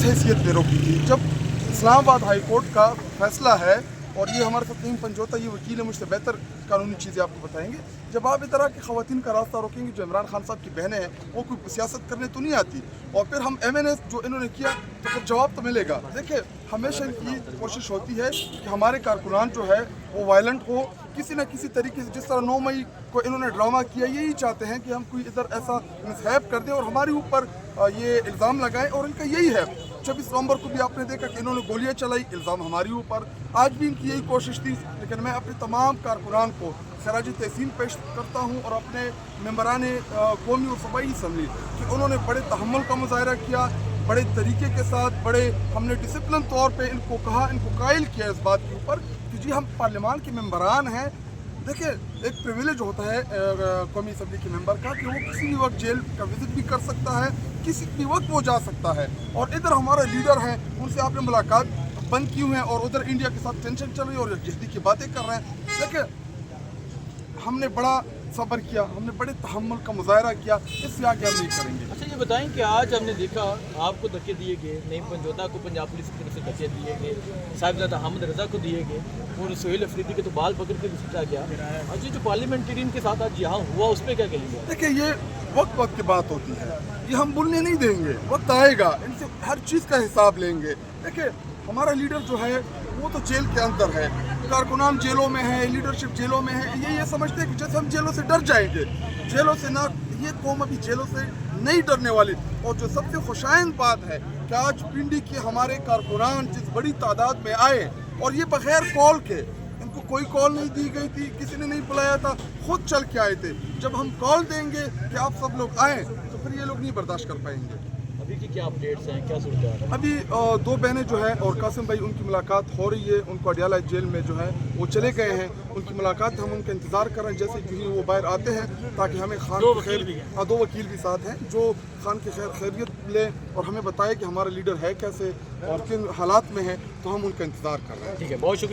हैसियत में रोकी थी। जब इस्लामाबाद हाई कोर्ट का फैसला है, और ये हमारे साथ नईम पंजोता, ये वकील है, मुझसे बेहतर कानूनी चीज़ें आपको बताएंगे। जब आप इस तरह की ख़वातीन का रास्ता रोकेंगे जो इमरान खान साहब की बहनें हैं, वो कोई सियासत करने तो नहीं आती, और फिर हम MNS जो इन्होंने किया तो फिर जवाब तो मिलेगा। देखिए, हमेशा इनकी कोशिश होती है कि हमारे कारकुनान जो है वो वायलेंट हो किसी न किसी तरीके से। जिस तरह 9 मई को इन्होंने ड्रामा किया, यही चाहते हैं कि हम कोई इधर ऐसा मिसहैप कर दें और हमारे ऊपर ये इल्ज़ाम लगाएं, और इनका यही है। 26 नवंबर को भी आपने देखा कि इन्होंने गोलियां चलाई, इल्ज़ाम हमारे ऊपर। आज भी इनकी यही कोशिश थी, लेकिन मैं अपने तमाम कारकुनान को खराज तहसीन पेश करता हूँ, और अपने मेंबरान कौमी और सूबाई असम्बली कि उन्होंने बड़े तहम्मुल का मुजाहरा किया, बड़े तरीके के साथ, बड़े हमने डिसिप्लिन तौर पे इनको कहा, इनको कायल किया इस बात के ऊपर कि जी हम पार्लियामान के मेंबरान हैं। देखिए, एक प्रिविलेज होता है कौमी असम्बली के मेंबर का कि वो किसी भी वक्त जेल का विजिट भी कर सकता है, किसी भी वक्त वो जा सकता है। और इधर हमारा लीडर हैं, उनसे आपने मुलाकात बंद की हुई है, और उधर इंडिया के साथ टेंशन चल रही है और यकजहती की बातें कर रहे हैं। देखिए, हमने बड़ा सब्र किया, हमने बड़े तहम्मुल का मुजाहरा किया, इससे आगे हम नहीं करेंगे। अच्छा, ये बताएं कि आज हमने देखा आपको धक्के दिए गए, नईम पंजोता को पंजाब पुलिस की तरफ से धक्के दिए गए, साहिबजादा अहमद रजा को दिए गए, और सोहेल अफरीदी के तो बाल पकड़ के घसीटा गया। आज ये जो पार्लियामेंटेरियन के साथ आज यहाँ हुआ, उस पर क्या कहेंगे? देखिए, ये वक्त वक्त की बात होती है, ये हम बोलने नहीं देंगे, वक्त आएगा, इनसे हर चीज़ का हिसाब लेंगे। देखिए, हमारा लीडर जो है वो तो जेल के अंदर है, कारकुनान जेलों में है, लीडरशिप जेलों में है। ये समझते हैं कि जैसे हम जेलों से डर जाएंगे, जेलों से ना, ये कौम अभी जेलों से नहीं डरने वाली। और जो सबसे खुशाइन बात है कि आज पिंडी के हमारे कारकुनान जिस बड़ी तादाद में आए, और ये बगैर कॉल के, इनको कोई कॉल नहीं दी गई थी, किसी ने नहीं बुलाया था, खुद चल के आए थे। जब हम कॉल देंगे कि आप सब लोग आएँ, तो फिर ये लोग नहीं बर्दाश्त कर पाएंगे। अभी की क्या अपडेट्स हैं, क्या सूरत है? अभी 2 बहनें जो है और कासिम भाई, उनकी मुलाकात हो रही है। उनको अडियाला जेल में जो है वो चले गए हैं, उनकी मुलाकात हम उनका इंतज़ार कर रहे हैं जैसे कि वो बाहर आते हैं, ताकि हमें खान की खैर, 2 वकील भी साथ हैं जो खान की खैरियत लें और हमें बताए कि हमारा लीडर है कैसे और किन हालात में है, तो हम उनका इंतज़ार कर रहे हैं। ठीक है, बहुत शुक्रिया।